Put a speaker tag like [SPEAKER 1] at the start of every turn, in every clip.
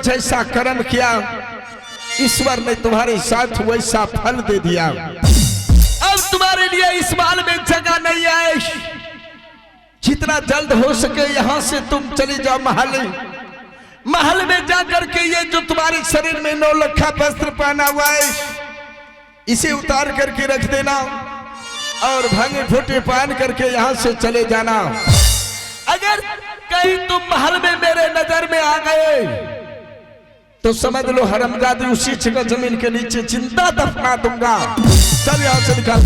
[SPEAKER 1] जैसा कर्म किया ईश्वर ने तुम्हारे साथ वैसा फल दे दिया। अब तुम्हारे लिए इस महल में जगह नहीं है। जितना जल्द हो सके यहाँ से तुम चली जाओ महल में जाकर के ये जो तुम्हारे शरीर में 9 लखा वस्त्र पहना हुआ है इसे उतार करके रख देना और भांगे फूटे पान करके यहाँ से चले जाना। अगर कहीं तुम महल में मेरे नजर में आ गए तो समझ लो हरमजादी उसी जगह जमीन के नीचे जिंदा दफना दूंगा। चल यहाँ से निकल।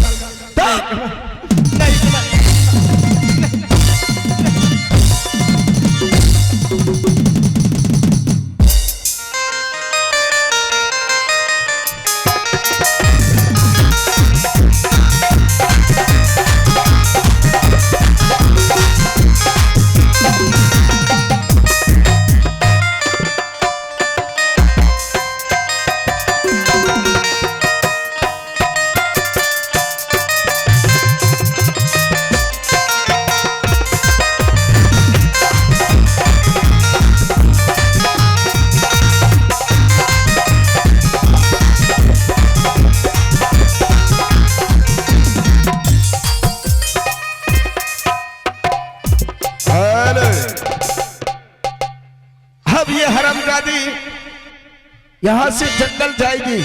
[SPEAKER 1] यहां से जंगल जाएगी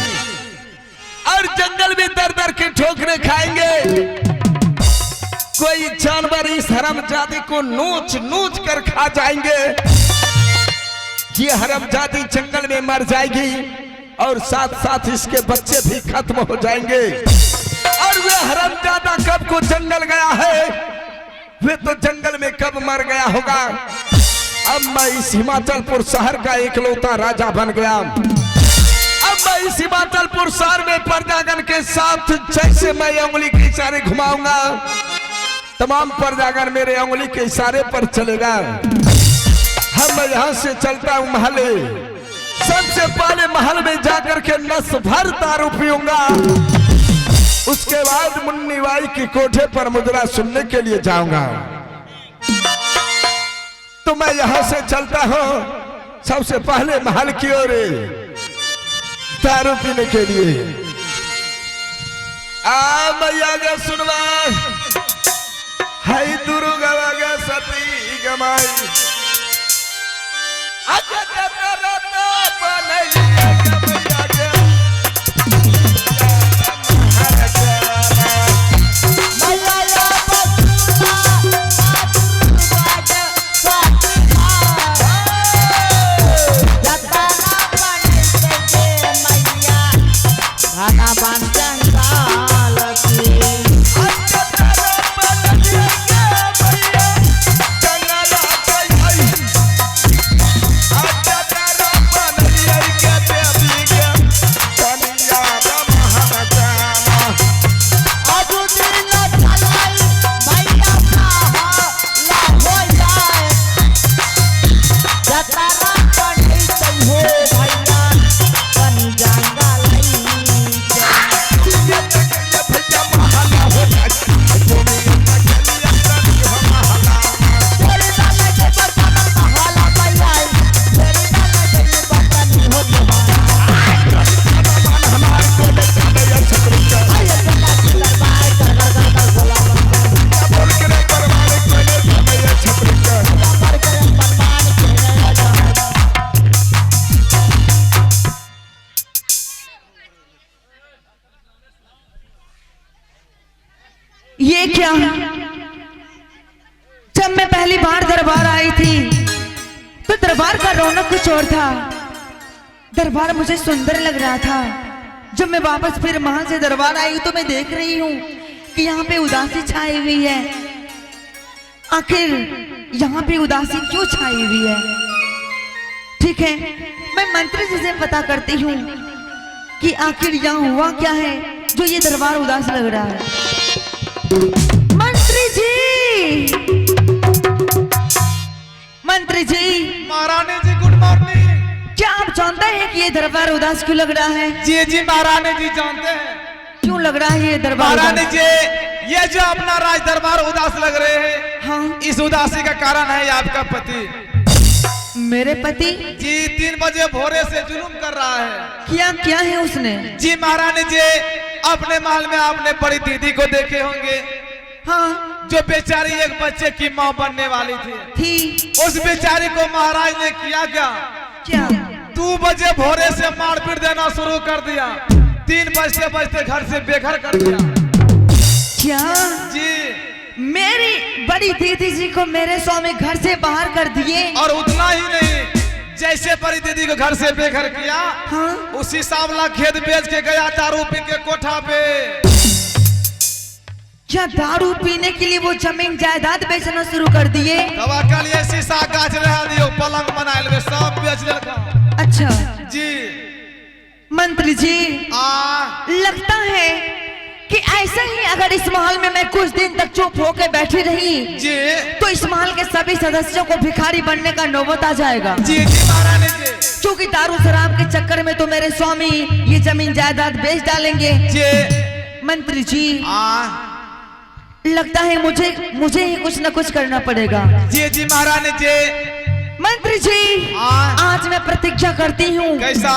[SPEAKER 1] और जंगल में दर दर के ठोकरे खाएंगे। कोई जानवर इस हरामजादी को नोच नोच कर खा जाएंगे। ये हरामजादी जंगल में मर जाएगी और साथ साथ इसके बच्चे भी खत्म हो जाएंगे। और वे हरामजादा कब को जंगल गया है वे तो जंगल में कब मर गया होगा। अब मैं इस हिमाचलपुर शहर का इकलौता राजा बन गया। अब मैं इस हिमाचलपुर शहर में प्रजागण के साथ जैसे मैं उंगली के इशारे घुमाऊंगा तमाम प्रजागण मेरे उंगली के इशारे पर चलेगा। हम मैं यहाँ से चलता हूँ महल। सबसे पहले महल में जाकर के नस भर दारू पीऊंगा। उसके बाद मुन्नी बाई की कोठे पर मुजरा सुनने के लिए जाऊंगा। तो मैं यहाँ से चलता हूँ सबसे पहले महल की ओर दारू पीने के लिए। मैया गे सुनवा हाय दुर्गा गे सती गमाई
[SPEAKER 2] ये क्या? जब मैं पहली बार दरबार आई थी तो दरबार का रौनक कुछ और था। दरबार मुझे सुंदर लग रहा था। जब मैं वापस फिर महल से दरबार आई तो मैं देख रही हूँ कि यहाँ पे उदासी छाई हुई है। आखिर यहाँ पे उदासी क्यों छाई हुई है? ठीक है, मैं मंत्री जी से पता करती हूँ कि आखिर यहाँ हुआ क्या है जो ये दरबार उदास लग रहा है। मंत्री जी, मंत्री जी।
[SPEAKER 3] महारानी जी गुड मॉर्निंग।
[SPEAKER 2] क्या आप जानते हैं कि ये दरबार उदास क्यों लग रहा है?
[SPEAKER 3] जी जी महारानी जी जानते हैं।
[SPEAKER 2] क्यों लग रहा है ये दरबार?
[SPEAKER 3] महारानी जी ये जो अपना राज दरबार उदास लग रहे हैं,
[SPEAKER 2] हाँ,
[SPEAKER 3] इस उदासी का कारण है आपका पति।
[SPEAKER 2] मेरे पति
[SPEAKER 3] जी 3 बजे भोरे से जुलूम कर रहा है।
[SPEAKER 2] क्या क्या है उसने?
[SPEAKER 3] जी महारानी जी, अपने महल में आपने बड़ी दीदी को देखे होंगे,
[SPEAKER 2] हाँ
[SPEAKER 3] जो बेचारी एक बच्चे की माँ बनने वाली
[SPEAKER 2] थी।
[SPEAKER 3] उस बेचारी को महाराज ने किया क्या 2 बजे भोरे से मारपीट देना शुरू कर दिया। 3 बजते बजते घर से बेघर कर दिया।
[SPEAKER 2] क्या
[SPEAKER 3] जी
[SPEAKER 2] मेरी बड़ी दीदी जी को मेरे स्वामी घर से बाहर कर दिए?
[SPEAKER 3] और उतना ही नहीं, जैसे बड़ी दीदी को घर से बेघर किया,
[SPEAKER 2] हाँ?
[SPEAKER 3] उसी सावला खेत बेच के गया दारू पी के कोठा पे।
[SPEAKER 2] क्या दारू पीने के लिए वो जमीन जायदाद बेचना शुरू कर दिए?
[SPEAKER 3] दवा कल ये शीशा गाछ रहा दियो, पलंग बनाए ले, सब बेच लेलका।
[SPEAKER 2] अच्छा
[SPEAKER 3] जी
[SPEAKER 2] मंत्री जी, लगता है कि ऐसे ही अगर इस महल में मैं कुछ दिन तक चुप होकर बैठी रही
[SPEAKER 3] जी
[SPEAKER 2] तो इस महल के सभी सदस्यों को भिखारी बनने का नौबत आ जाएगा।
[SPEAKER 3] जी जी महारानी जी।
[SPEAKER 2] क्योंकि दारू शराब के चक्कर में तो मेरे स्वामी ये जमीन जायदाद बेच डालेंगे।
[SPEAKER 3] जी
[SPEAKER 2] मंत्री जी, लगता है मुझे ही कुछ न कुछ करना पड़ेगा।
[SPEAKER 3] जी जी महारानी जी।
[SPEAKER 2] मंत्री जी, आज मैं प्रतिज्ञा करती हूँ
[SPEAKER 3] कैसा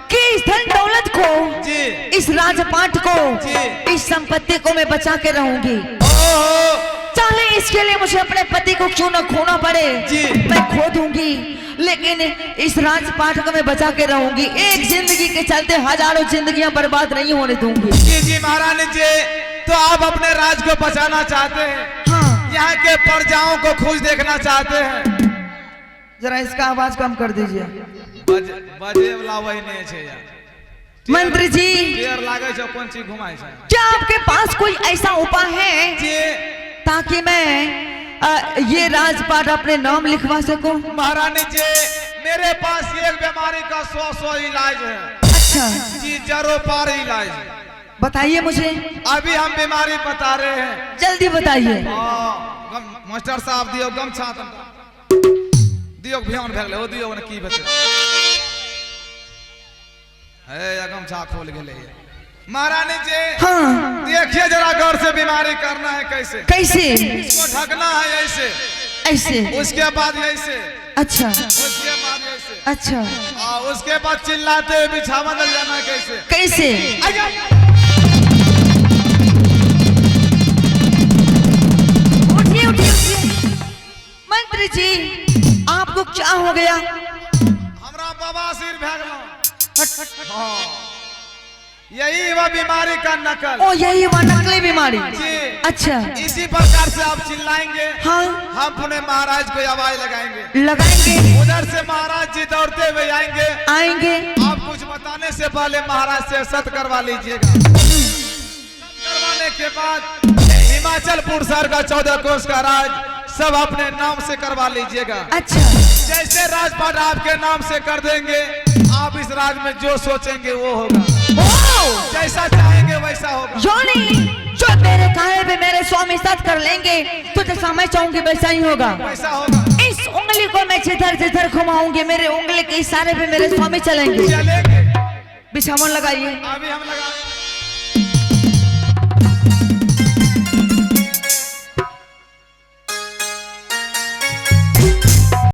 [SPEAKER 2] कि इस धन दौलत को
[SPEAKER 3] जी,
[SPEAKER 2] इस राजपाट को
[SPEAKER 3] जी,
[SPEAKER 2] इस संपत्ति को मैं बचा के रहूंगी।
[SPEAKER 3] ओहो
[SPEAKER 2] चाहे इसके लिए मुझे अपने पति को क्यों न खोना पड़े,
[SPEAKER 3] जी,
[SPEAKER 2] मैं खो दूंगी, लेकिन इस राजपाट को मैं बचा के रहूंगी। एक जिंदगी के चलते हजारों जिंदगियां बर्बाद नहीं होने दूंगी।
[SPEAKER 3] जी जी महारानी जी, तो आप अपने राज को बचाना चाहते हैं?
[SPEAKER 2] हाँ।
[SPEAKER 3] यहाँ के प्रजाओं को खुश देखना चाहते हैं?
[SPEAKER 2] जरा इसका आवाज कम कर दीजिए।
[SPEAKER 3] बजे वाला वही नहीं है यार।
[SPEAKER 2] मंत्री जी,
[SPEAKER 3] देर लागे छो, कौन चीज घुमाई छे?
[SPEAKER 2] क्या आपके पास कोई ऐसा उपाय है
[SPEAKER 3] जी,
[SPEAKER 2] ताकि मैं ये राजपाट अपने नाम लिखवा सकूं?
[SPEAKER 3] महारानी जी, मेरे पास एक बीमारी का 100 इलाज है।
[SPEAKER 2] अच्छा
[SPEAKER 3] जी, जरो पार इलाज।
[SPEAKER 2] बताइए मुझे।
[SPEAKER 3] अभी हम बीमारी बता रहे हैं,
[SPEAKER 2] जल्दी बताइए।
[SPEAKER 3] मास्टर साहब दियो गमछा दियो, ध्यान भेगले हो दियो, की बचे है गमछा खोल गेले। महारानी जी,
[SPEAKER 2] हाँ
[SPEAKER 3] देखिए जरा गौर से, बीमारी करना है कैसे
[SPEAKER 2] कैसे?
[SPEAKER 3] इसको ढकना है ऐसे,
[SPEAKER 2] ऐसे,
[SPEAKER 3] उसके बाद ऐसे,
[SPEAKER 2] अच्छा
[SPEAKER 3] उसके बाद ऐसे,
[SPEAKER 2] अच्छा,
[SPEAKER 3] उसके बाद चिल्लाते हुए बिछावा डल जाना है कैसे?
[SPEAKER 2] कैसे? उठिए उठिए उठिए। मंत्री जी, आपको क्या हो गया?
[SPEAKER 3] हमरा बाबा सिर भागलो। हाँ, यही वह बीमारी का नकल।
[SPEAKER 2] ओ यही वह नकली बीमारी।
[SPEAKER 3] जी,
[SPEAKER 2] अच्छा,
[SPEAKER 3] इसी प्रकार से आप चिल्लाएंगे,
[SPEAKER 2] हाँ
[SPEAKER 3] हम पुणे महाराज को आवाज लगाएंगे।
[SPEAKER 2] लगाएंगे।
[SPEAKER 3] उधर से महाराज जी दौड़ते हुए आएंगे।
[SPEAKER 2] आएंगे।
[SPEAKER 3] आप कुछ बताने से पहले महाराज से सत करवा लीजिएगा। करवाने के बाद हिमाचलपुर शहर का 14 कोस का राज सब अपने नाम से करवा लीजिएगा।
[SPEAKER 2] अच्छा,
[SPEAKER 3] जैसे राजपाट आपके नाम से कर देंगे, आप इस राज में जो सोचेंगे वो होगा। जैसा चाहेंगे वैसा होगा।
[SPEAKER 2] जो मेरे कहे पे मेरे स्वामी सत कर लेंगे तो जैसा मैं चाहूंगी वैसा ही होगा।
[SPEAKER 3] वैसा होगा।
[SPEAKER 2] इस उंगली को मैं जिधर जिधर घुमाऊंगी, मेरे उंगली के इशारे पे मेरे स्वामी चलेंगे।
[SPEAKER 3] चलेंगे।
[SPEAKER 2] बिछावन लगाइए।
[SPEAKER 3] अभी हम लगा